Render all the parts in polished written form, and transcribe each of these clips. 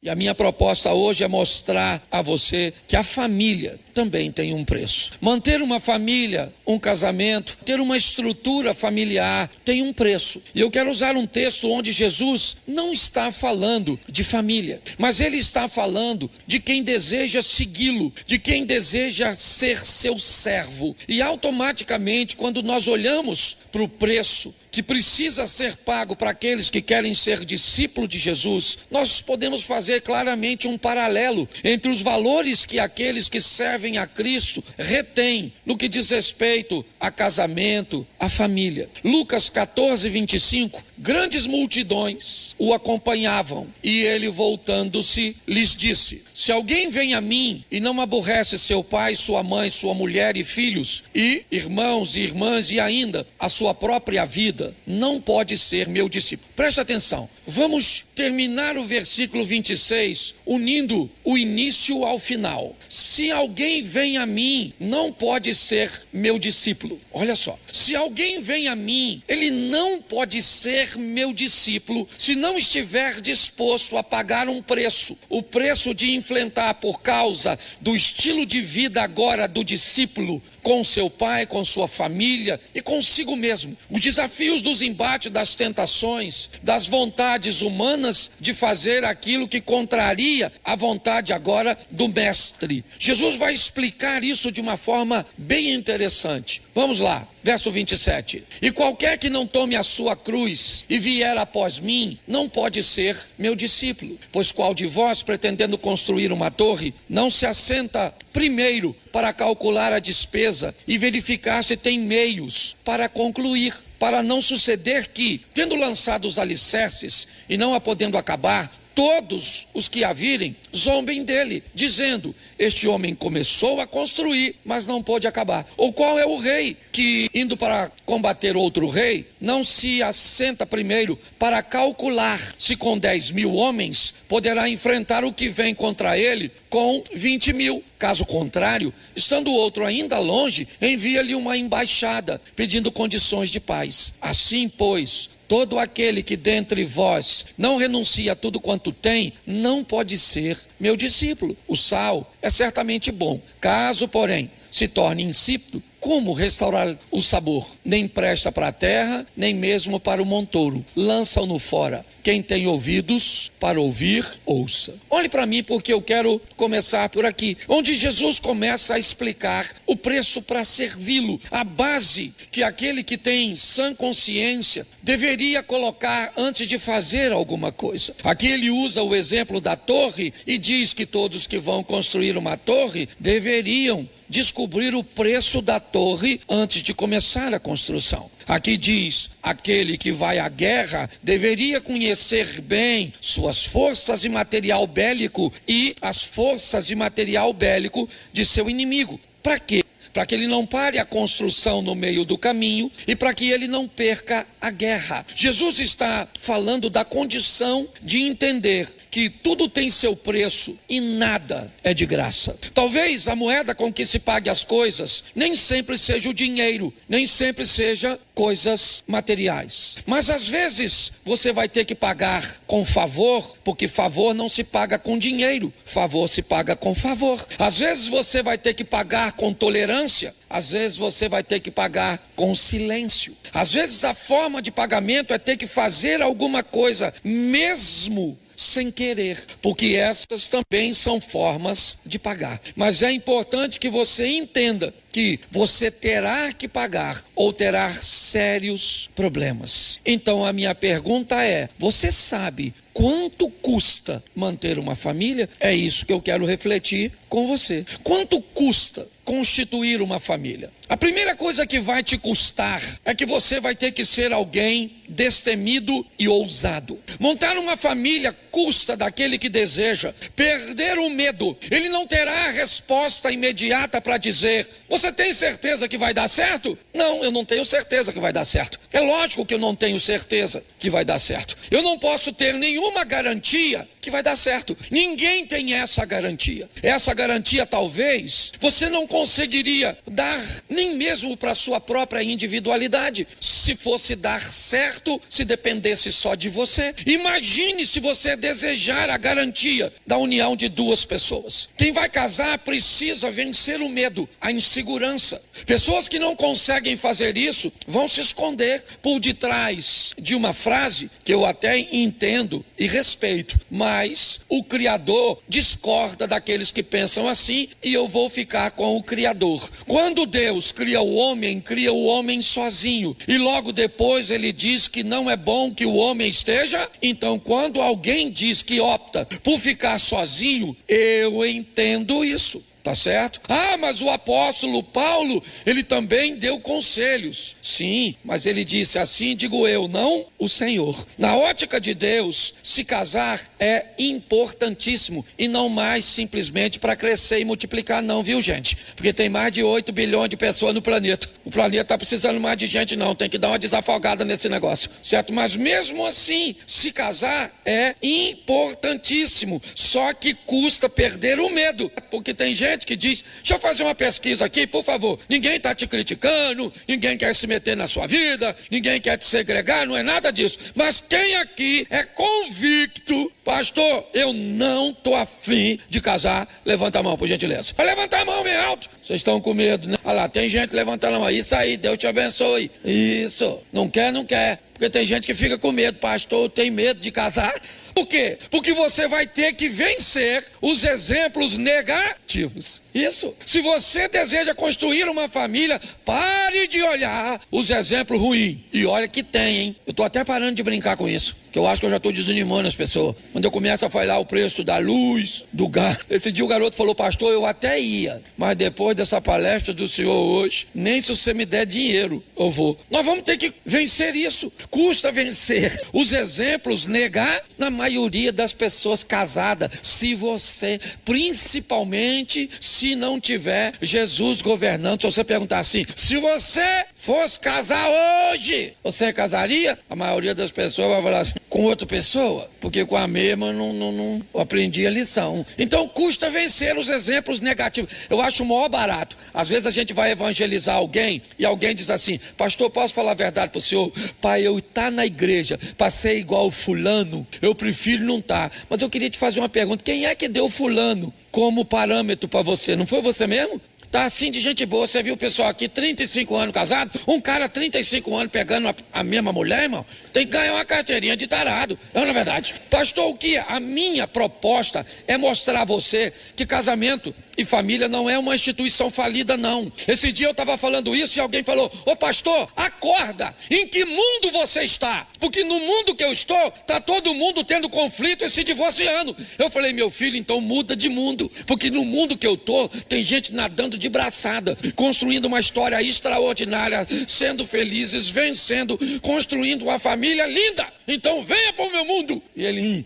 E a minha proposta hoje é mostrar a você que a família também tem um preço. Manter uma família, um casamento, ter uma estrutura familiar tem um preço. E eu quero usar um texto onde Jesus não está falando de família, mas ele está falando de quem deseja segui-lo, de quem deseja ser seu servo. E automaticamente, quando nós olhamos para o preço que precisa ser pago para aqueles que querem ser discípulos de Jesus, nós podemos fazer claramente um paralelo entre os valores que aqueles que servem a Cristo retêm no que diz respeito a casamento, a família. Lucas 14, 25, grandes multidões o acompanhavam e ele, voltando-se, lhes disse: se alguém vem a mim e não aborrece seu pai, sua mãe, sua mulher e filhos, e irmãos e irmãs, e ainda a sua própria vida, não pode ser meu discípulo. Presta atenção, vamos terminar o versículo 26 unindo o início ao final. Se alguém vem a mim, não pode ser meu discípulo. Olha só, se alguém vem a mim, ele não pode ser meu discípulo se não estiver disposto a pagar um preço, o preço de enfrentar, por causa do estilo de vida agora do discípulo, com seu pai, com sua família e consigo mesmo, os desafios dos embates, das tentações, das vontades humanas de fazer aquilo que contraria a vontade agora do mestre. Jesus vai explicar isso de uma forma bem interessante. Vamos lá, verso 27. E qualquer que não tome a sua cruz e vier após mim, não pode ser meu discípulo. Pois qual de vós, pretendendo construir uma torre, não se assenta primeiro para calcular a despesa e verificar se tem meios para concluir? Para não suceder que, tendo lançado os alicerces e não a podendo acabar, todos os que a virem zombem dele, dizendo: este homem começou a construir, mas não pôde acabar. Ou qual é o rei que, indo para combater outro rei, não se assenta primeiro para calcular se com 10.000 homens poderá enfrentar o que vem contra ele com 20.000? Caso contrário, estando o outro ainda longe, envia-lhe uma embaixada pedindo condições de paz. Assim, pois, todo aquele que dentre vós não renuncia a tudo quanto tem, não pode ser meu discípulo. O sal é certamente bom. Caso, porém, se torne insípido, como restaurar o sabor? Nem presta para a terra, nem mesmo para o montouro. Lança-o fora. Quem tem ouvidos para ouvir, ouça. Olhe para mim, porque eu quero começar por aqui, onde Jesus começa a explicar o preço para servi-lo, a base que aquele que tem sã consciência deveria colocar antes de fazer alguma coisa. Aqui ele usa o exemplo da torre e diz que todos que vão construir uma torre deveriam descobrir o preço da torre antes de começar a construção. Aqui diz: aquele que vai à guerra deveria conhecer bem suas forças e material bélico e as forças e material bélico de seu inimigo. Para quê? Para que ele não pare a construção no meio do caminho e para que ele não perca a guerra. Jesus está falando da condição de entender que tudo tem seu preço e nada é de graça. Talvez a moeda com que se pague as coisas nem sempre seja o dinheiro, nem sempre seja coisas materiais. Mas às vezes você vai ter que pagar com favor, porque favor não se paga com dinheiro, favor se paga com favor. Às vezes você vai ter que pagar com tolerância, às vezes você vai ter que pagar com silêncio. Às vezes a forma de pagamento é ter que fazer alguma coisa, mesmo sem querer, porque essas também são formas de pagar. Mas é importante que você entenda que você terá que pagar ou terá sérios problemas. Então a minha pergunta é: você sabe quanto custa manter uma família? É isso que eu quero refletir com você. Quanto custa constituir uma família? A primeira coisa que vai te custar é que você vai ter que ser alguém destemido e ousado. Montar uma família custa daquele que deseja perder o medo. Ele não terá a resposta imediata para dizer: você tem certeza que vai dar certo? Não, eu não tenho certeza que vai dar certo. É lógico que eu não tenho certeza que vai dar certo. Eu não posso ter nenhuma nenhuma garantia que vai dar certo. Ninguém tem essa garantia. Essa garantia talvez você não conseguiria dar nem mesmo para a sua própria individualidade. Se fosse dar certo, se dependesse só de você. Imagine se você desejar a garantia da união de duas pessoas. Quem vai casar precisa vencer o medo, a insegurança. Pessoas que não conseguem fazer isso vão se esconder por detrás de uma frase que eu até entendo e respeito, mas o Criador discorda daqueles que pensam assim e eu vou ficar com o Criador. Quando Deus cria o homem sozinho e logo depois ele diz que não é bom que o homem esteja. Então quando alguém diz que opta por ficar sozinho, eu entendo isso. Tá certo? Ah, mas o apóstolo Paulo, ele também deu conselhos. Sim, mas ele disse assim, digo eu, não o Senhor. Na ótica de Deus, se casar é importantíssimo e não mais simplesmente para crescer e multiplicar não, viu gente? Porque tem mais de 8 bilhões de pessoas no planeta. O planeta está precisando mais de gente não, tem que dar uma desafogada nesse negócio, certo? Mas mesmo assim, se casar é importantíssimo, só que custa perder o medo, porque tem gente que diz, deixa eu fazer uma pesquisa aqui, por favor, ninguém está te criticando, ninguém quer se meter na sua vida, ninguém quer te segregar, não é nada disso, mas quem aqui é convicto, pastor, eu não estou afim de casar, levanta a mão por gentileza. Vai levantar a mão bem alto, vocês estão com medo, né? Olha lá, tem gente levantando a mão, isso aí, Deus te abençoe, isso, não quer, porque tem gente que fica com medo, pastor, tem medo de casar. Por quê? Porque você vai ter que vencer os exemplos negativos. Isso. Se você deseja construir uma família, pare de olhar os exemplos ruins. E olha que tem, hein? Eu estou até parando de brincar com isso, que eu acho que eu já estou desanimando as pessoas. Quando eu começo a falar o preço da luz, do gás. Esse dia o garoto falou, pastor, eu até ia, mas depois dessa palestra do senhor hoje, nem se você me der dinheiro, eu vou. Nós vamos ter que vencer isso. Custa vencer os exemplos negativos na maioria das pessoas casadas. Se você, principalmente, se não tiver Jesus governando, se você perguntar assim, se você fosse casar hoje, você casaria? A maioria das pessoas vai falar assim, com outra pessoa, porque com a mesma não aprendi a lição. Então custa vencer os exemplos negativos. Eu acho o maior barato. Às vezes a gente vai evangelizar alguém e alguém diz assim, pastor, posso falar a verdade para o senhor? Pai, eu estar na igreja, passei igual o fulano, eu prefiro não estar. Mas eu queria te fazer uma pergunta, quem é que deu fulano como parâmetro para você? Não foi você mesmo? Tá assim de gente boa, você viu o pessoal aqui, 35 anos casado, um cara 35 anos pegando a mesma mulher, irmão, tem que ganhar uma carteirinha de tarado, não é verdade? Pastor, o que a minha proposta é mostrar a você que casamento e família não é uma instituição falida, não. Esse dia eu estava falando isso e alguém falou, ô pastor, acorda, em que mundo você está? Porque no mundo que eu estou, está todo mundo tendo conflito e se divorciando. Eu falei, meu filho, então muda de mundo, porque no mundo que eu estou, tem gente nadando de braçada, construindo uma história extraordinária, sendo felizes, vencendo, construindo uma família linda. Então venha para o meu mundo. E ele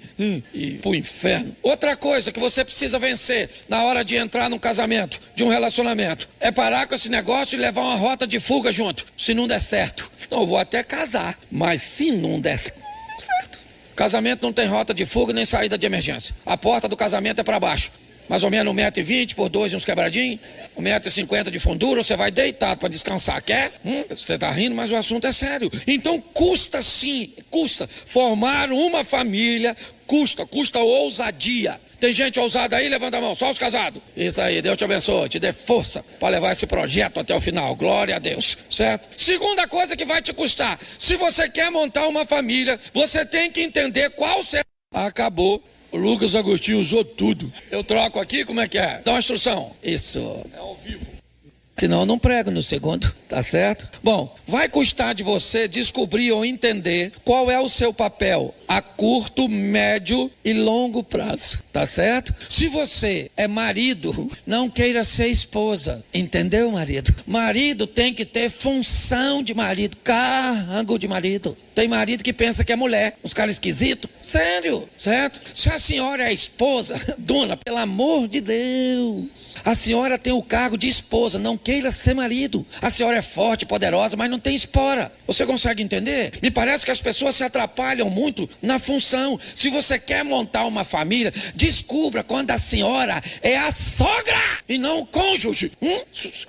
e para o inferno. Outra coisa que você precisa vencer na hora de entrar num casamento, de um relacionamento, é parar com esse negócio e levar uma rota de fuga junto. Se não der certo, não, eu vou até casar, mas se não der certo, casamento não tem rota de fuga nem saída de emergência. A porta do casamento é para baixo. Mais ou menos 1,20 m por 2 e uns quebradinhos, 1,50 m de fundura, você vai deitado para descansar, quer? Você está rindo, mas o assunto é sério. Então custa sim, custa formar uma família, custa ousadia. Tem gente ousada aí? Levanta a mão, só os casados. Isso aí, Deus te abençoe, te dê força para levar esse projeto até o final, glória a Deus, certo? Segunda coisa que vai te custar, se você quer montar uma família, você tem que entender qual será. Acabou. O Lucas Agostinho usou tudo. Eu troco aqui, como é que é? Dá uma instrução. Isso. É ao vivo. Senão eu não prego no segundo, tá certo? Bom, vai custar de você descobrir ou entender qual é o seu papel a curto, médio e longo prazo, tá certo? Se você é marido, não queira ser esposa, entendeu, marido? Marido tem que ter função de marido, cargo de marido. Tem marido que pensa que é mulher, uns caras esquisitos, sério, certo? Se a senhora é esposa, dona, pelo amor de Deus, a senhora tem o cargo de esposa, não queira ser marido. A senhora é forte, poderosa, mas não tem espora. Você consegue entender? Me parece que as pessoas se atrapalham muito na função. Se você quer montar uma família, descubra quando a senhora é a sogra e não o cônjuge.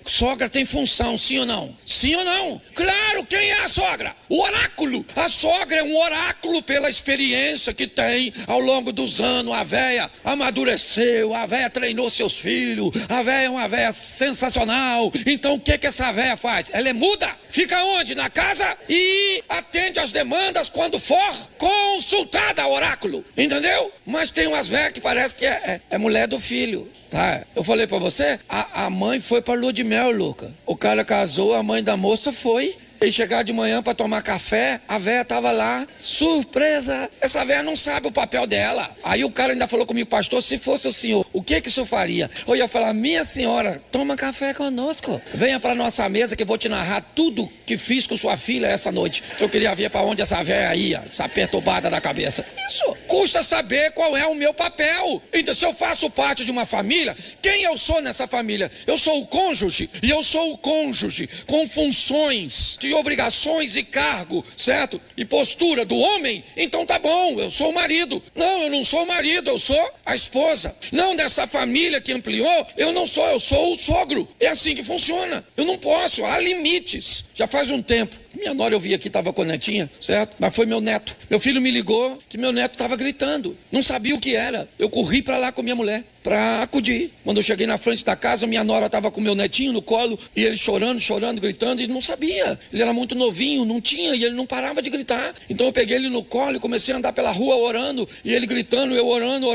Sogra tem função, sim ou não? Sim ou não? Claro, quem é a sogra? O oráculo. A sogra é um oráculo pela experiência que tem ao longo dos anos. A véia amadureceu, a véia treinou seus filhos, a véia é uma véia sensacional. Então o que essa véia faz? Ela é muda, fica onde? Na casa e atende às demandas quando for consultada, oráculo. Entendeu? Mas tem umas velhas que parece que é mulher do filho. Tá, eu falei pra você, a mãe foi pra lua de mel, Luca. O cara casou, a mãe da moça foi. E chegar de manhã para tomar café, a véia tava lá, surpresa. Essa véia não sabe o papel dela. Aí o cara ainda falou comigo, pastor, se fosse o senhor, o que o senhor faria? Eu ia falar, minha senhora, toma café conosco. Venha para nossa mesa que eu vou te narrar tudo que fiz com sua filha essa noite. Eu queria ver para onde essa véia ia, essa perturbada da cabeça. Isso custa saber qual é o meu papel. Então, se eu faço parte de uma família, quem eu sou nessa família? Eu sou o cônjuge, e eu sou o cônjuge com funções de obrigações e cargo, certo? E postura do homem, então tá bom, eu sou o marido. Não, eu não sou o marido, eu sou a esposa. Não dessa família que ampliou, eu sou o sogro. É assim que funciona. Eu não posso, há limites. Já faz um tempo. Minha nora eu vi aqui, estava com a netinha, certo? Mas foi meu neto. Meu filho me ligou que meu neto estava gritando. Não sabia o que era. Eu corri para lá com minha mulher, para acudir. Quando eu cheguei na frente da casa, minha nora estava com meu netinho no colo, e ele chorando, gritando, e não sabia. Ele era muito novinho, não tinha, e ele não parava de gritar. Então eu peguei ele no colo e comecei a andar pela rua orando, e ele gritando, eu orando,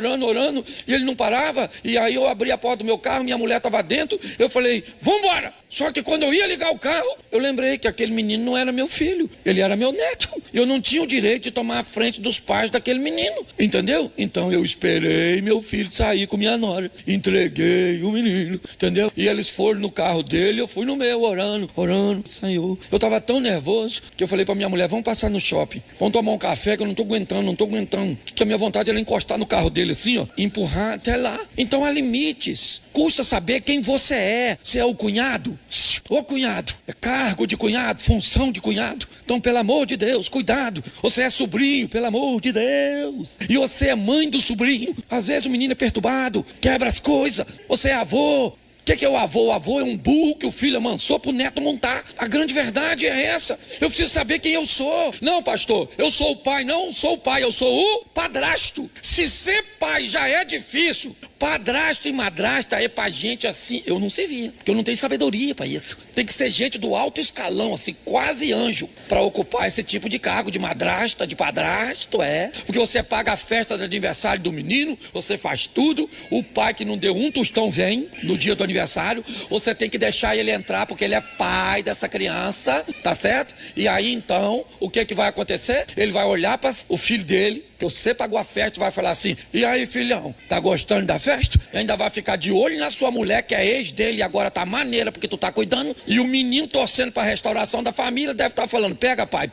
e ele não parava. E aí eu abri a porta do meu carro, minha mulher estava dentro, eu falei, vambora! Só que quando eu ia ligar o carro, eu lembrei que aquele menino não era meu filho, ele era meu neto. Eu não tinha o direito de tomar a frente dos pais daquele menino, entendeu? Então eu esperei meu filho sair com minha nora, entreguei o menino, entendeu? E eles foram no carro dele, eu fui no meu, orando, Senhor. Eu estava tão nervoso que eu falei pra minha mulher, vamos passar no shopping, vamos tomar um café que eu não tô aguentando. Que a minha vontade era encostar no carro dele assim, ó, e empurrar até lá. Então há limites. Custa saber quem você é. Você é o cunhado? Ô cunhado, é cargo de cunhado, função de cunhado. Então, pelo amor de Deus, cuidado. Você é sobrinho, pelo amor de Deus. E você é mãe do sobrinho. Às vezes o menino é perturbado, quebra as coisas. Você é avô. O que é o avô? O avô é um burro que o filho amansou para o neto montar. A grande verdade é essa. Eu preciso saber quem eu sou. Não, pastor, eu sou o pai. Não sou o pai, eu sou o padrasto. Se ser pai já é difícil, padrasto e madrasta é pra gente assim. Eu não servia, porque eu não tenho sabedoria para isso. Tem que ser gente do alto escalão, assim, quase anjo, para ocupar esse tipo de cargo de madrasta, de padrasto, é. Porque você paga a festa de aniversário do menino, você faz tudo. O pai que não deu um tostão vem no dia do aniversário. Você tem que deixar ele entrar porque ele é pai dessa criança, tá certo? E aí então, o que vai acontecer? Ele vai olhar para o filho dele, que você pagou a festa, e vai falar assim, e aí filhão, tá gostando da festa? E ainda vai ficar de olho na sua mulher, que é ex dele, e agora tá maneira porque tu tá cuidando, e o menino torcendo pra restauração da família deve estar falando, pega pai.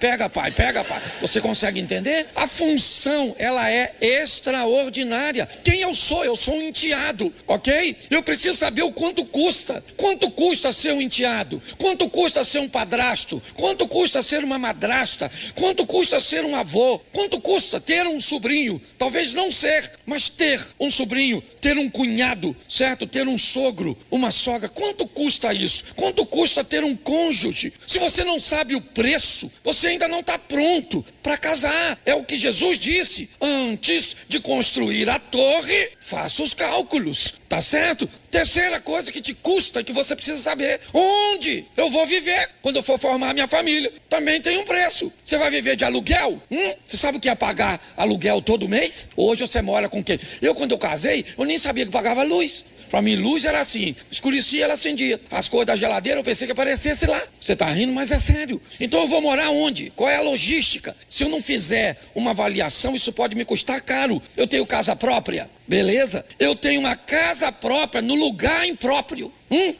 Você consegue entender? A função, ela é extraordinária. Quem eu sou? Eu sou um enteado, ok? Eu preciso saber o quanto custa. Quanto custa ser um enteado? Quanto custa ser um padrasto? Quanto custa ser uma madrasta? Quanto custa ser um avô? Quanto custa ter um sobrinho? Talvez não ser, mas ter um sobrinho, ter um cunhado, certo? Ter um sogro, uma sogra. Quanto custa isso? Quanto custa ter um cônjuge? Se você não sabe o preço, você ainda não está pronto para casar. É o que Jesus disse. Antes de construir a torre, faça os cálculos, tá certo? Terceira coisa que te custa, que você precisa saber, onde eu vou viver quando eu for formar minha família. Também tem um preço. Você vai viver de aluguel? Você sabe o que é pagar aluguel todo mês? Hoje você mora com quem? Quando eu casei, eu nem sabia que pagava luz. Pra mim, luz era assim, escurecia, ela acendia. As cores da geladeira, eu pensei que aparecesse lá. Você tá rindo, mas é sério. Então eu vou morar onde? Qual é a logística? Se eu não fizer uma avaliação, isso pode me custar caro. Eu tenho casa própria, beleza? Eu tenho uma casa própria no lugar impróprio.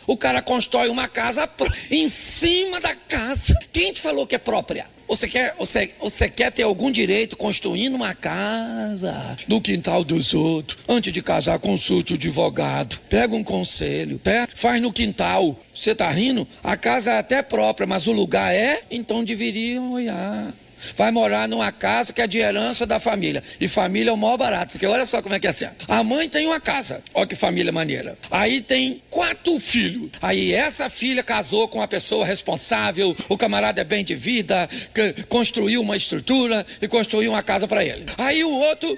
O cara constrói uma casa em cima da casa. Quem te falou que é própria? Você quer ter algum direito construindo uma casa no quintal dos outros? Antes de casar, consulte o advogado. Pega um conselho, faz no quintal. Você tá rindo? A casa é até própria, mas o lugar é? Então deveriam olhar. vai morar numa casa que é de herança da família. E família é o maior barato, porque olha só como é que é assim. A mãe tem uma casa, olha que família maneira. Aí tem 4 filhos. Aí essa filha casou com uma pessoa responsável, o camarada é bem de vida, construiu uma estrutura e construiu uma casa para ele. Aí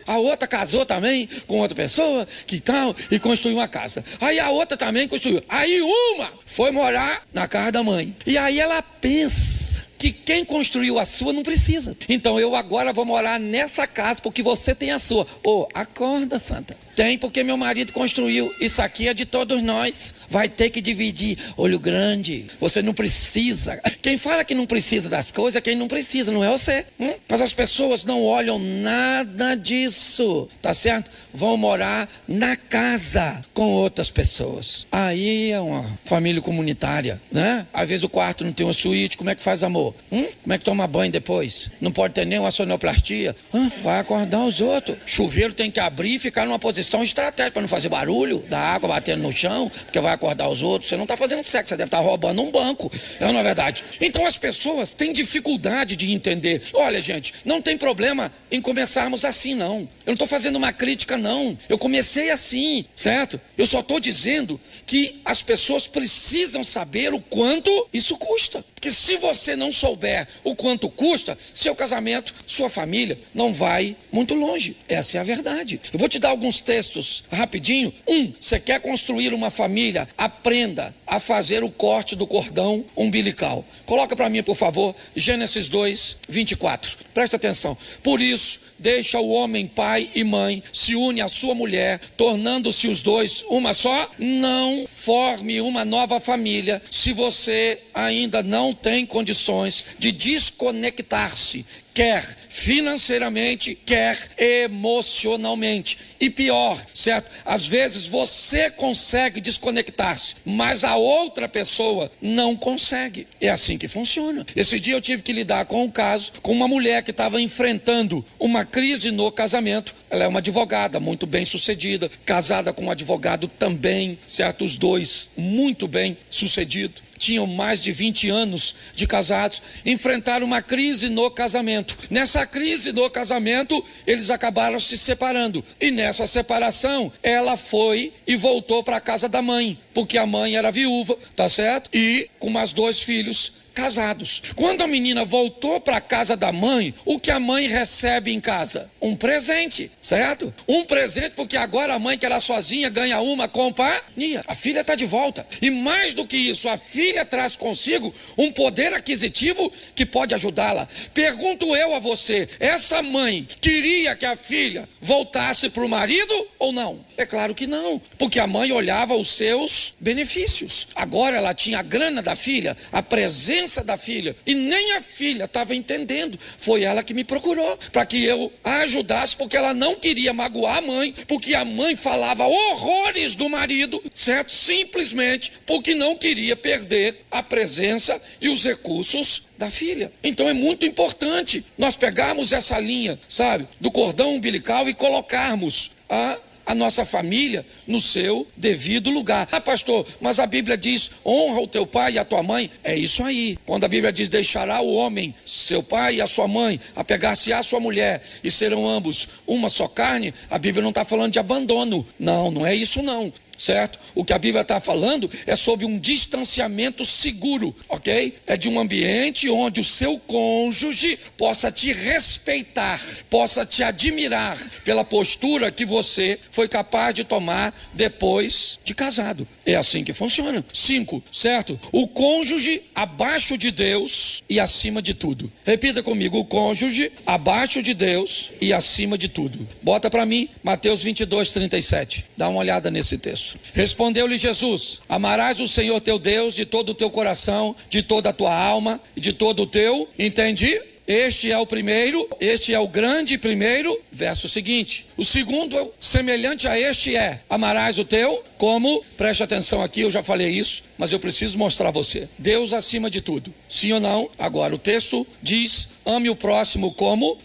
a outra casou também com outra pessoa, que tal, e construiu uma casa. Aí a outra também construiu. Aí uma foi morar na casa da mãe. E aí ela pensa que quem construiu a sua não precisa. Então eu agora vou morar nessa casa porque você tem a sua. Acorda, santa. Tem porque meu marido construiu. Isso aqui é de todos nós. Vai ter que dividir. Olho grande. Você não precisa. Quem fala que não precisa das coisas é quem não precisa, não é você. Mas as pessoas não olham nada disso. Tá certo? Vão morar na casa com outras pessoas. Aí é uma família comunitária, né? Às vezes o quarto não tem uma suíte. Como é que faz amor? Como é que toma banho depois? Não pode ter nem uma sonoplastia. Vai acordar os outros. Chuveiro tem que abrir e ficar numa posição estratégica para não fazer barulho da água batendo no chão, porque vai acordar os outros. Você não está fazendo sexo, você deve estar roubando um banco. Não é verdade? Então as pessoas têm dificuldade de entender. Olha, gente, não tem problema em começarmos assim, não. Eu não estou fazendo uma crítica, não. Eu comecei assim, certo? Eu só estou dizendo que as pessoas precisam saber o quanto isso custa. Porque se você não souber o quanto custa, seu casamento, sua família, não vai muito longe. Essa é a verdade. Eu vou te dar alguns textos rapidinho. Você quer construir uma família? Aprenda a fazer o corte do cordão umbilical. Coloca para mim, por favor, Gênesis 2, 24. Presta atenção. Por isso, deixa o homem pai e mãe, se une à sua mulher, tornando-se os dois uma só. Não forme uma nova família se você ainda não tem condições de desconectar-se, quer financeiramente, quer emocionalmente. E pior, certo? Às vezes você consegue desconectar-se, mas a outra pessoa não consegue. É assim que funciona. Esse dia eu tive que lidar com um caso, com uma mulher que estava enfrentando uma crise no casamento. Ela é uma advogada muito bem sucedida, casada com um advogado também, certo? Os dois muito bem sucedidos. Tinham mais de 20 anos de casados, enfrentaram uma crise no casamento. Nessa crise no casamento, eles acabaram se separando. E nessa separação, ela foi e voltou para a casa da mãe, porque a mãe era viúva, tá certo? E com mais 2 filhos casados. Quando a menina voltou para a casa da mãe, o que a mãe recebe em casa? Um presente, certo? Um presente porque agora a mãe que era sozinha ganha uma companhia. A filha está de volta. E mais do que isso, a filha traz consigo um poder aquisitivo que pode ajudá-la. Pergunto eu a você, essa mãe queria que a filha voltasse para o marido ou não? É claro que não, porque a mãe olhava os seus benefícios. Agora ela tinha a grana da filha, a presença da filha, e nem a filha estava entendendo. Foi ela que me procurou para que eu a ajudasse, porque ela não queria magoar a mãe, porque a mãe falava horrores do marido, certo? Simplesmente porque não queria perder a presença e os recursos da filha. Então é muito importante nós pegarmos essa linha, sabe, do cordão umbilical e colocarmos a nossa família no seu devido lugar. Pastor, mas a Bíblia diz, honra o teu pai e a tua mãe. É isso aí. Quando a Bíblia diz, deixará o homem, seu pai e a sua mãe, apegar-se à sua mulher, e serão ambos uma só carne, a Bíblia não está falando de abandono. Não, não é isso não. Certo? O que a Bíblia está falando é sobre um distanciamento seguro, ok? É de um ambiente onde o seu cônjuge possa te respeitar, possa te admirar pela postura que você foi capaz de tomar depois de casado. É assim que funciona. 5, certo? O cônjuge abaixo de Deus e acima de tudo. Repita comigo, o cônjuge abaixo de Deus e acima de tudo. Bota para mim, Mateus 22, 37. Dá uma olhada nesse texto. Respondeu-lhe Jesus, amarás o Senhor teu Deus de todo o teu coração, de toda a tua alma e de todo o teu, entendi? Este é o primeiro, este é o grande primeiro, verso seguinte. O segundo, semelhante a este é, amarás o teu, como, preste atenção aqui, eu já falei isso, mas eu preciso mostrar a você. Deus acima de tudo, sim ou não? Agora, o texto diz, ame o próximo como?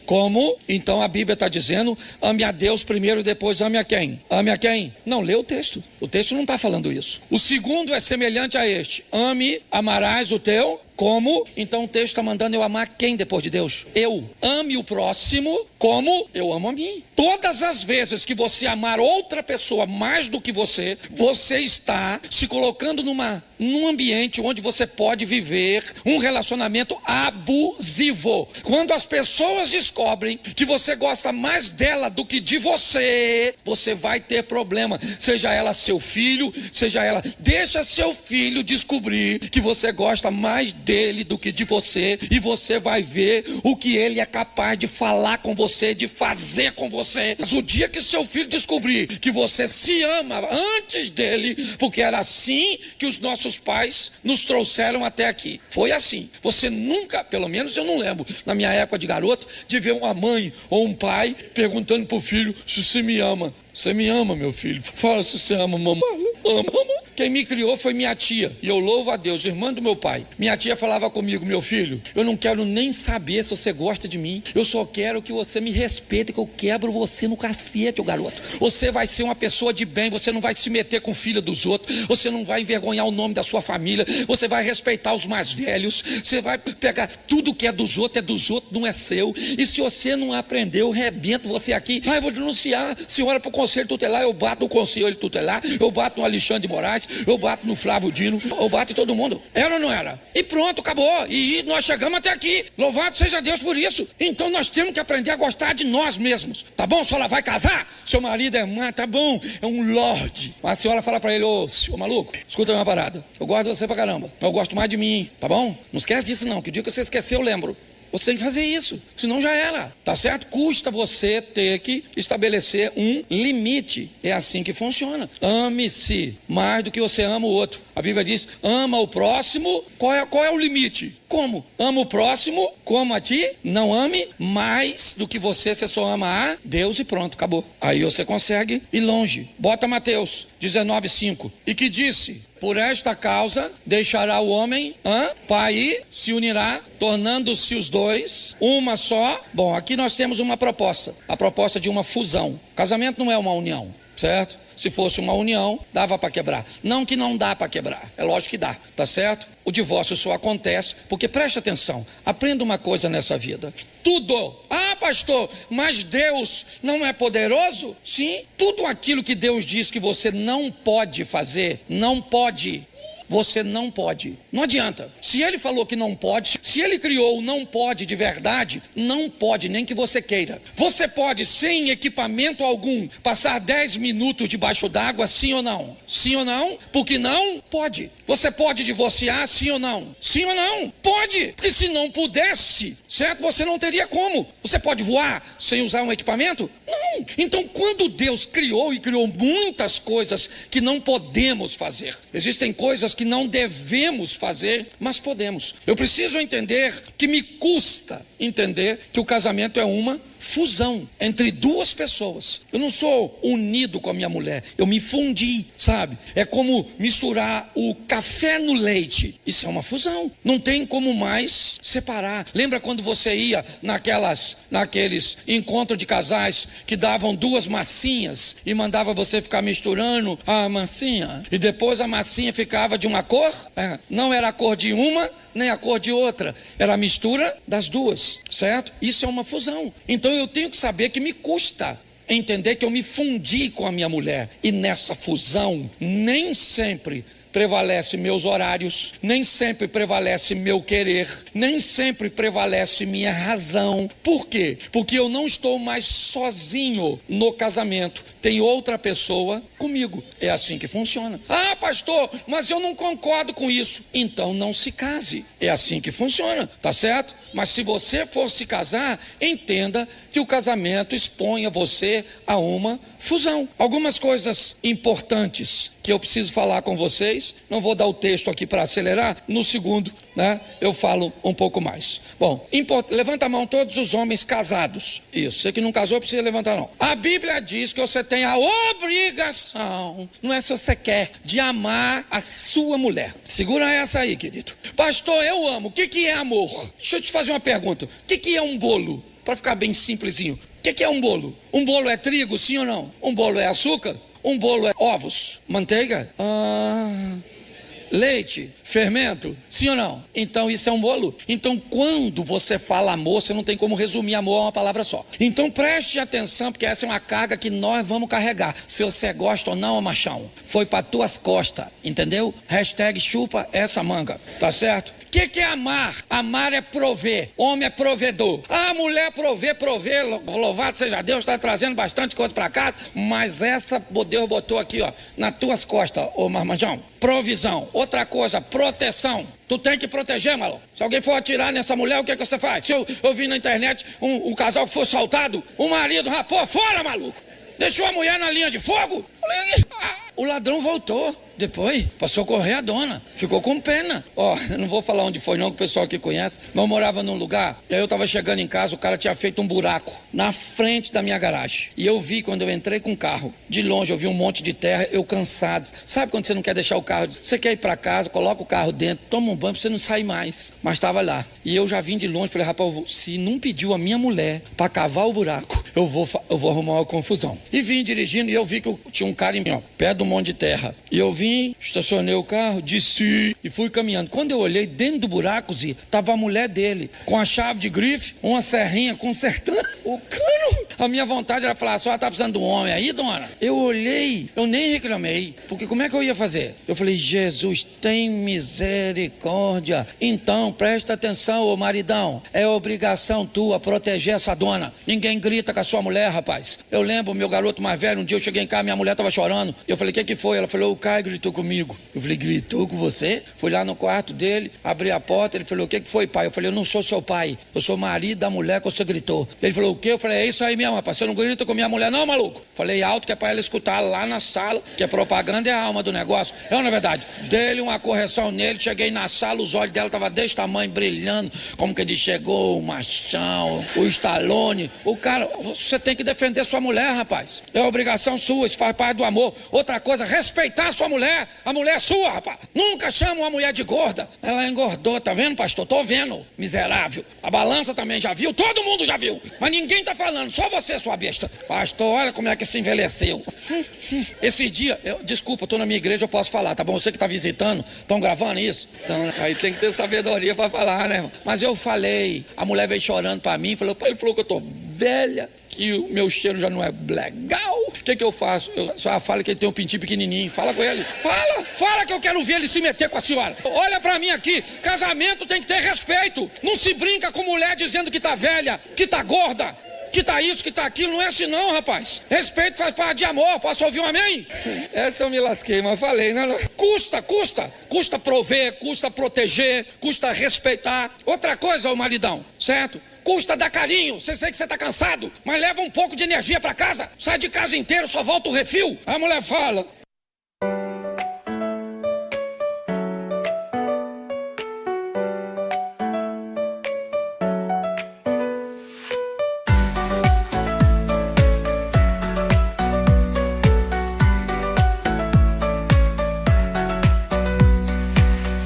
Então a Bíblia está dizendo, ame a Deus primeiro e depois ame a quem? Ame a quem? Não, lê o texto não está falando isso. O segundo é semelhante a este, amarás o teu como? Então o texto está mandando eu amar quem depois de Deus? Eu. Ame o próximo como eu amo a mim. Todas as vezes que você amar outra pessoa mais do que você está se colocando num ambiente onde você pode viver um relacionamento abusivo. Quando as pessoas descobrem que você gosta mais dela do que de você, você vai ter problema. Seja ela seu filho, seja ela... Deixa seu filho descobrir que você gosta mais dele do que de você, e você vai ver o que ele é capaz de falar com você, de fazer com você. Mas o dia que seu filho descobrir que você se ama antes dele, porque era assim que os nossos pais nos trouxeram até aqui. Foi assim. Você nunca, pelo menos eu não lembro, na minha época de garoto, de ver uma mãe ou um pai perguntando pro filho se você me ama. Você me ama, meu filho? Fala se você ama, mamãe. Ama. Quem me criou foi minha tia, e eu louvo a Deus, irmã do meu pai. Minha tia falava comigo: meu filho, eu não quero nem saber se você gosta de mim, eu só quero que você me respeite, que eu quebro você no cacete, ô garoto. Você vai ser uma pessoa de bem, você não vai se meter com filha dos outros, você não vai envergonhar o nome da sua família, você vai respeitar os mais velhos, você vai pegar tudo que é dos outros, não é seu. E se você não aprendeu, eu rebento você aqui. Eu vou denunciar a senhora para o conselho tutelar, eu bato no conselho tutelar, eu bato no Alexandre de Moraes, eu bato no Flávio Dino, eu bato em todo mundo. Era ou não era? E pronto, acabou. E nós chegamos até aqui. Louvado seja Deus por isso. Então nós temos que aprender a gostar de nós mesmos. Tá bom? A senhora vai casar? Seu marido é mãe, tá bom, é um lorde. Mas a senhora fala pra ele: ô maluco, escuta uma parada, eu gosto de você pra caramba, eu gosto mais de mim, tá bom? Não esquece disso não, que o dia que você esquecer eu lembro. Você tem que fazer isso, senão já era, tá certo? Custa você ter que estabelecer um limite. É assim que funciona. Ame-se mais do que você ama o outro. A Bíblia diz: ama o próximo. Qual é o limite? Como? Ama o próximo como a ti. Não ame mais do que você só ama a Deus e pronto, acabou. Aí você consegue ir longe. Bota Mateus 19:5. E que disse: por esta causa deixará o homem pai e se unirá, tornando-se os dois uma só. Bom, aqui nós temos uma proposta, a proposta de uma fusão. Casamento não é uma união, certo? Se fosse uma união, dava para quebrar. Não que não dá para quebrar, é lógico que dá, tá certo? O divórcio só acontece porque, preste atenção, aprenda uma coisa nessa vida: tudo, pastor, mas Deus não é poderoso? Sim, tudo aquilo que Deus diz que você não pode fazer, não pode. Você não pode, não adianta. Se ele falou que não pode, se ele criou não pode de verdade, não pode, nem que você queira. Você pode, sem equipamento algum, passar 10 minutos debaixo d'água, sim ou não? Sim ou não? Porque não pode. Você pode divorciar, sim ou não? Sim ou não? Pode, porque se não pudesse, certo? Você não teria como. Você pode voar sem usar um equipamento? Não. Então, quando Deus criou, e criou muitas coisas que não podemos fazer, existem coisas que não devemos fazer, mas podemos. Eu preciso entender que me custa entender que o casamento é uma fusão entre duas pessoas. Eu não sou unido com a minha mulher, eu me fundi, sabe? É como misturar o café no leite. Isso é uma fusão, não tem como mais separar. Lembra quando você ia naqueles encontros de casais que davam duas massinhas e mandava você ficar misturando a massinha, e depois a massinha ficava de uma cor? Não era a cor de uma nem a cor de outra, era a mistura das duas, certo? Isso é uma fusão. Então eu tenho que saber que me custa entender que eu me fundi com a minha mulher, e nessa fusão nem sempre prevalece meus horários, nem sempre prevalece meu querer, nem sempre prevalece minha razão. Por quê? Porque eu não estou mais sozinho no casamento, tem outra pessoa comigo. É assim que funciona. Pastor, mas eu não concordo com isso. Então não se case. É assim que funciona, tá certo? Mas se você for se casar, entenda que o casamento expõe a você a uma fusão. Algumas coisas importantes que eu preciso falar com vocês, não vou dar o texto aqui para acelerar, no segundo, eu falo um pouco mais. Bom, levanta a mão todos os homens casados. Isso, você que não casou precisa levantar não. A Bíblia diz que você tem a obrigação, não é se você quer, de amar a sua mulher. Segura essa aí, querido. Pastor, eu amo. O que é amor? Deixa eu te fazer uma pergunta. O que é um bolo? Para ficar bem simplesinho. O que é um bolo? Um bolo é trigo, sim ou não? Um bolo é açúcar? Um bolo é ovos? Manteiga? leite, fermento, sim ou não? Então isso é um bolo. Então quando você fala amor, você não tem como resumir amor a uma palavra só. Então preste atenção, porque essa é uma carga que nós vamos carregar. Se você gosta ou não, machão, foi para tuas costas, entendeu? Hashtag chupa essa manga, tá certo? O que é amar? Amar é prover, homem é provedor. A mulher prover, louvado seja Deus, está trazendo bastante coisa para casa, mas essa Deus botou aqui, ó, nas tuas costas, ô marmanjão. Provisão. Outra coisa, proteção. Tu tem que proteger, maluco. Se alguém for atirar nessa mulher, o que você faz? Se eu vi na internet um casal que foi assaltado, o marido rapou, fora, maluco. Deixou a mulher na linha de fogo. Falei, o ladrão voltou. Depois, para socorrer a dona. Ficou com pena. Ó, não vou falar onde foi não, que o pessoal aqui conhece. Mas eu morava num lugar, e aí eu tava chegando em casa, o cara tinha feito um buraco na frente da minha garagem. E eu vi, quando eu entrei com o carro, de longe eu vi um monte de terra, eu cansado. Sabe quando você não quer deixar o carro? Você quer ir para casa, coloca o carro dentro, toma um banho pra você não sair mais. Mas tava lá. E eu já vim de longe, falei, rapaz, se não pediu a minha mulher para cavar o buraco, eu vou arrumar uma confusão. E vim dirigindo e eu vi que tinha um cara em mim, ó, perto do monte de terra. E eu vim, estacionei o carro, desci e fui caminhando. Quando eu olhei dentro do buraco, Zia, tava a mulher dele, com a chave de grife, uma serrinha, consertando o cano. A minha vontade era falar, a senhora tá precisando de um homem aí, dona? Eu olhei, eu nem reclamei, porque como é que eu ia fazer? Eu falei, Jesus, tem misericórdia. Então, presta atenção, ô maridão, é obrigação tua proteger essa dona. Ninguém grita com a sua mulher, rapaz. Eu lembro, meu garoto mais velho, um dia eu cheguei em casa, minha mulher tava chorando. Eu falei, o que foi? Ela falou, o Caio gritou comigo. Eu falei, gritou com você? Fui lá no quarto dele, abri a porta, ele falou, o que foi, pai? Eu falei, eu não sou seu pai, eu sou marido da mulher que você gritou. Ele falou, o quê? Eu falei, é isso aí mesmo, rapaz, você não grita com minha mulher não, maluco? Falei alto que é pra ela escutar lá na sala, que a propaganda é a alma do negócio. É ou não é verdade? Dei uma correção nele, cheguei na sala, os olhos dela estavam desse tamanho, brilhando, como que ele chegou, o machão, o Stallone. O cara, você tem que defender sua mulher, rapaz. É obrigação sua, isso faz parte do amor. Outra coisa, respeitar sua mulher. A mulher é sua, rapaz. Nunca chama uma mulher de gorda. Ela engordou, tá vendo, pastor? Tô vendo, miserável. A balança também já viu, todo mundo já viu. Mas ninguém tá falando, só você, sua besta. Pastor, olha como é que se envelheceu. Esse dia, desculpa, eu tô na minha igreja, eu posso falar, tá bom? Você que tá visitando, estão gravando isso? Então, aí tem que ter sabedoria pra falar, né? Mas eu falei, a mulher veio chorando pra mim, falou, pai, ele falou que eu tô velha, que o meu cheiro já não é legal. O que eu faço? Eu só falo que ele tem um pintinho pequenininho. Fala com ele. Fala que eu quero ver ele se meter com a senhora. Olha pra mim aqui. Casamento tem que ter respeito. Não se brinca com mulher dizendo que tá velha, que tá gorda, que tá isso, que tá aquilo. Não é assim não, rapaz. Respeito faz parte de amor. Posso ouvir um amém? Essa eu me lasquei, mas falei, né? Custa prover, custa proteger, custa respeitar. Outra coisa, ô maridão, certo? Custa dar carinho, você sei que você tá cansado, mas leva um pouco de energia pra casa. Sai de casa inteiro, só volta o refil. A mulher fala.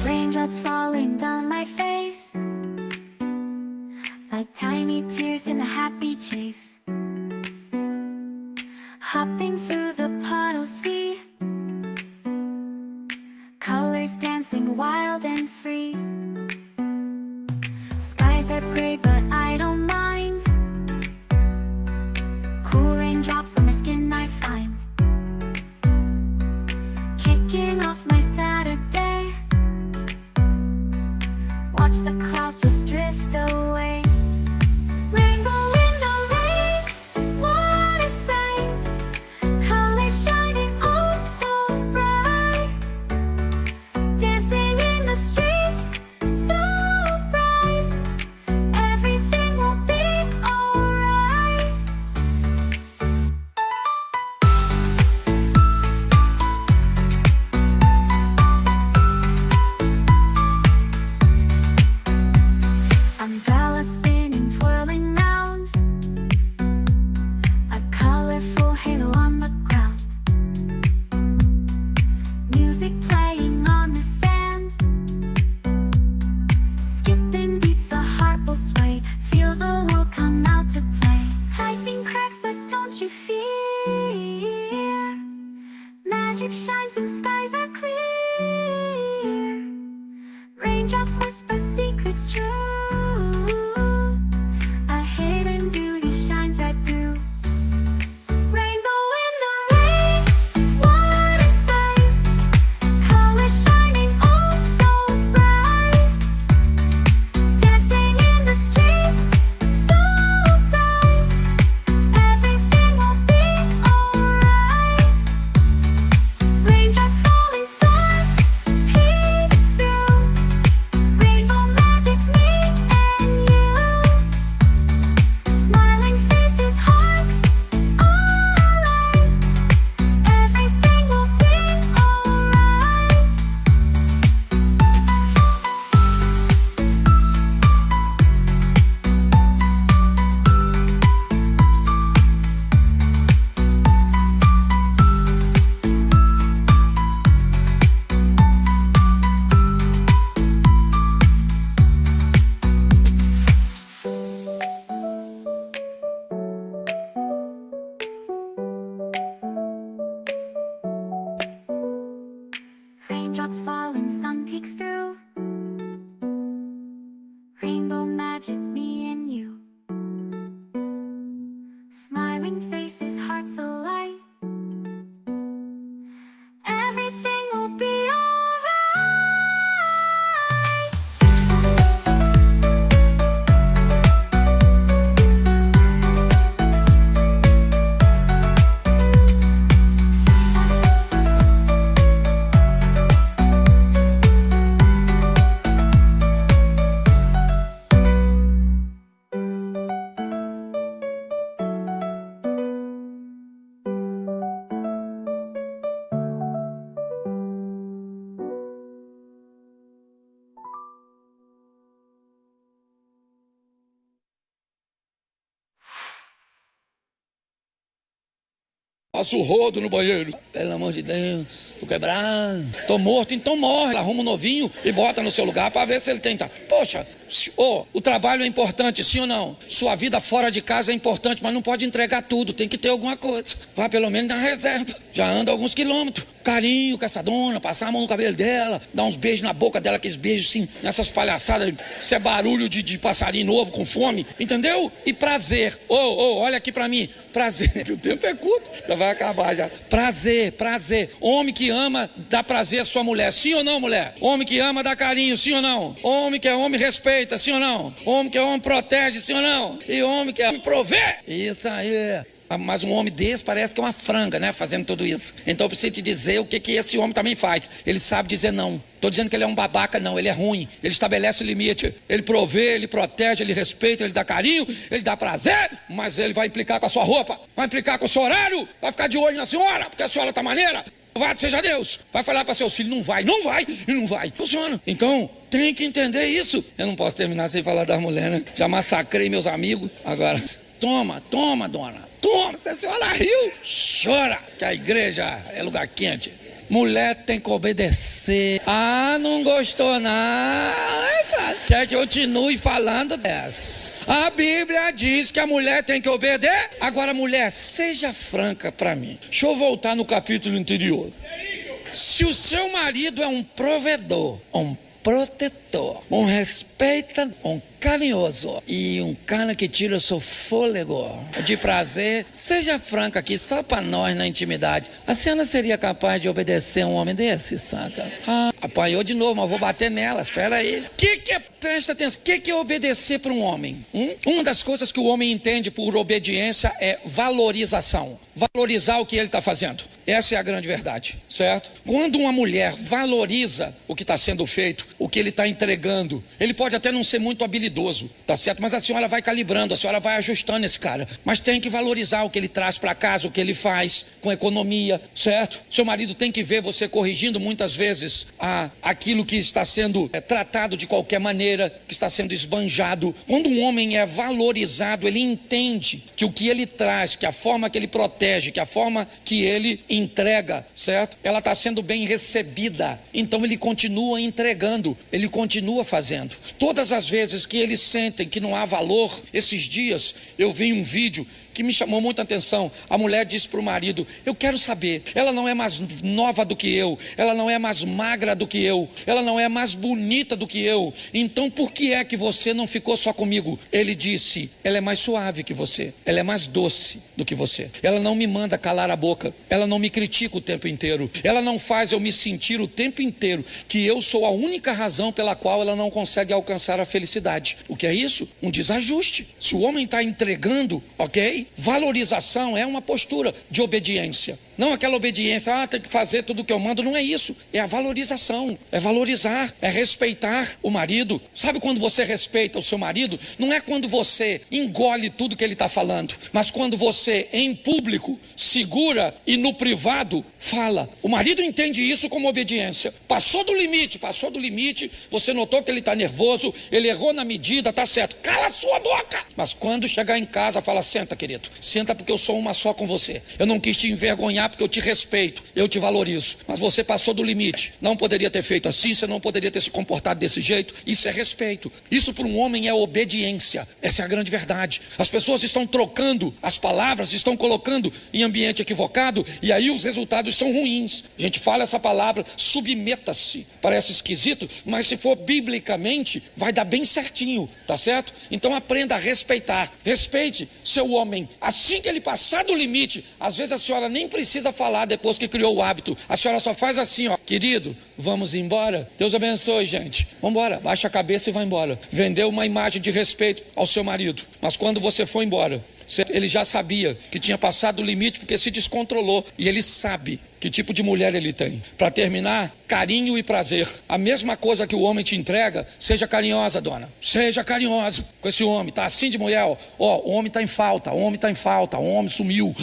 Raindrops falling down my face, like tiny tears in a happy chase. Hopping through the puddle sea, colors dancing wild and free. Skies are gray but I don't mind. Cool raindrops on my skin I find. Kicking off my Saturday, watch the clouds just drift away. Rainbow in the rain, what a sight. Colors shining oh so bright. Dancing in the streets, so bright. Everything will be alright. Umbrella spinning, twirling round, a colorful halo on the ground. Music playing on the sand, skipping beats, the heart will sway. Feel the world come out to play. Lightning cracks but don't you fear, magic shines when skies are clear. Raindrops whisper secrets true. A hidden beauty shines right through. Rainbow in the rain, what a sight. Colors shining oh so bright. Dancing in the streets, so bright. Everything will be alright. Raindrops falling soft, peeks through. Rainbow magic, me and you. Smiling faces, hearts, alright. Everything will be alright. Raindrops falling, sun peeks through. Rainbow magic, me and you. Smiling faces, hearts alight. Everything will be alright. Passa o rodo no banheiro. Pelo amor de Deus, tô quebrado, tô morto, então morre. Arruma um novinho e bota no seu lugar para ver se ele tenta. Poxa, o trabalho é importante, sim ou não? Sua vida fora de casa é importante, mas não pode entregar tudo, tem que ter alguma coisa. Vá pelo menos na reserva, já anda alguns quilômetros. Carinho com essa dona, passar a mão no cabelo dela, dar uns beijos na boca dela, aqueles beijos assim, nessas palhaçadas. Isso é barulho de passarinho novo com fome, entendeu? E prazer. Olha aqui pra mim. Prazer, que o tempo é curto, já vai acabar já. Prazer. Homem que ama, dá prazer à sua mulher, sim ou não, mulher? Homem que ama, dá carinho, sim ou não? Homem que é homem, respeita, sim ou não? Homem que é homem, protege, sim ou não? E homem que é homem, provê. Isso aí. Mas um homem desse parece que é uma franga, né? Fazendo tudo isso. Então eu preciso te dizer o que esse homem também faz. Ele sabe dizer não. Estou dizendo que ele é um babaca, não. Ele é ruim. Ele estabelece o limite. Ele provê, ele protege, ele respeita, ele dá carinho, ele dá prazer. Mas ele vai implicar com a sua roupa, vai implicar com o seu horário, vai ficar de olho na senhora, porque a senhora tá maneira. Louvado seja Deus. Vai falar para seus filhos, não vai. Funciona. Então, tem que entender isso. Eu não posso terminar sem falar das mulheres, né? Já massacrei meus amigos. Agora, toma, dona. Toma, se a senhora riu, chora, que a igreja é lugar quente. Mulher tem que obedecer. Ah, não gostou não? Quer que eu continue falando dessa? A Bíblia diz que a mulher tem que obedecer. Agora, mulher, seja franca para mim. Deixa eu voltar no capítulo anterior. Se o seu marido é um provedor, um protetor, um respeita, um carinhoso e um cara que tira o seu fôlego de prazer, seja franca aqui, só pra nós na intimidade. A senhora seria capaz de obedecer a um homem desse, saca? Ah, apanhou de novo, mas vou bater nela, espera aí. Presta atenção, o que é obedecer para um homem? Uma das coisas que o homem entende por obediência é valorização. Valorizar o que ele está fazendo. Essa é a grande verdade, certo? Quando uma mulher valoriza o que está sendo feito, o que ele está entregando, ele pode até não ser muito habilidoso, tá certo? Mas a senhora vai calibrando, a senhora vai ajustando esse cara. Mas tem que valorizar o que ele traz para casa, o que ele faz com economia, certo? Seu marido tem que ver você corrigindo muitas vezes aquilo que está sendo tratado de qualquer maneira, que está sendo esbanjado. Quando um homem é valorizado, ele entende que o que ele traz, que a forma que ele protege, que a forma que ele entrega, certo? Ela está sendo bem recebida. Então ele continua entregando, ele continua fazendo. Todas as vezes que eles sentem que não há valor, esses dias eu vi um vídeo que me chamou muita atenção. A mulher disse para o marido: eu quero saber, ela não é mais nova do que eu, ela não é mais magra do que eu, ela não é mais bonita do que eu, então por que é que você não ficou só comigo? Ele disse: ela é mais suave que você, ela é mais doce do que você, ela não me manda calar a boca, ela não me critica o tempo inteiro, ela não faz eu me sentir o tempo inteiro que eu sou a única razão pela qual ela não consegue alcançar a felicidade. O que é isso? Um desajuste. Se o homem está entregando, ok? Valorização é uma postura de obediência. Não aquela obediência, tem que fazer tudo o que eu mando, não é isso. É a valorização, é valorizar, é respeitar o marido. Sabe quando você respeita o seu marido? Não é quando você engole tudo que ele está falando, mas quando você, em público, segura e no privado, fala. O marido entende isso como obediência. Passou do limite, você notou que ele está nervoso, ele errou na medida, está certo. Cala a sua boca! Mas quando chegar em casa, fala: senta, querido, senta, porque eu sou uma só com você. Eu não quis te envergonhar porque eu te respeito, eu te valorizo, mas você passou do limite, não poderia ter feito assim, você não poderia ter se comportado desse jeito. Isso é respeito, isso para um homem é obediência. Essa é a grande verdade. As pessoas estão trocando as palavras, estão colocando em ambiente equivocado, e aí os resultados são ruins. A gente fala essa palavra, submeta-se, parece esquisito, mas se for biblicamente, vai dar bem certinho, tá certo? Então aprenda a respeitar, respeite seu homem, assim que ele passar do limite. Às vezes a senhora nem precisa falar depois que criou o hábito, a senhora só faz assim, querido, vamos embora? Deus abençoe, gente, vamos embora, baixa a cabeça e vai embora. Vendeu uma imagem de respeito ao seu marido, mas quando você for embora, ele já sabia que tinha passado o limite porque se descontrolou, e ele sabe que tipo de mulher ele tem. Para terminar, carinho e prazer. A mesma coisa que o homem te entrega, seja carinhosa, dona. Seja carinhosa com esse homem. Tá assim de mulher, o homem tá em falta, o homem sumiu.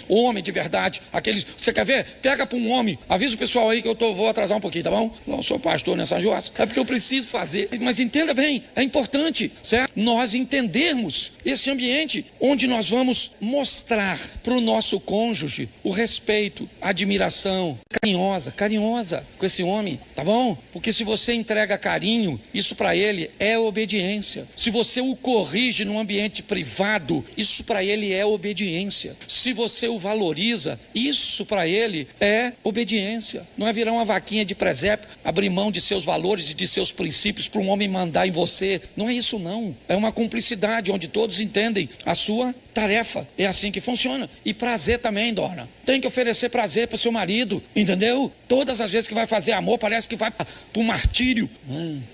O homem de verdade, aquele, você quer ver? Pega para um homem, avisa o pessoal aí que vou atrasar um pouquinho, tá bom? Eu sou pastor nessa jossa, é porque eu preciso fazer. Mas entenda bem, é importante, certo? Nós entendermos esse ambiente onde nós vamos mostrar para o nosso cônjuge o respeito, a admiração, carinhosa com esse homem, tá bom? Porque se você entrega carinho, isso para ele é obediência. Se você o corrige num ambiente privado, isso para ele é obediência. Se você o valoriza, isso para ele é obediência. Não é virar uma vaquinha de presépio, abrir mão de seus valores e de seus princípios para um homem mandar em você. Não é isso não. É uma cumplicidade onde todos entendem a sua tarefa. É assim que funciona. E prazer também, dona. Tem que oferecer prazer para o seu marido, entendeu? Todas as vezes que vai fazer amor, parece que vai para o martírio.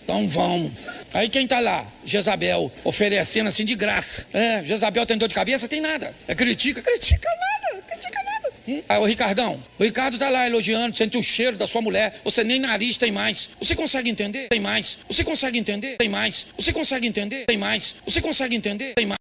Então vamos. Aí quem está lá? Jezabel, oferecendo assim de graça. Jezabel tem dor de cabeça? Tem nada. Critica nada. Aí o Ricardo tá lá elogiando, sente o cheiro da sua mulher, você nem nariz tem mais. Você consegue entender? Tem mais. Você consegue entender? Tem mais. Você consegue entender? Tem mais. Você consegue entender? Tem mais.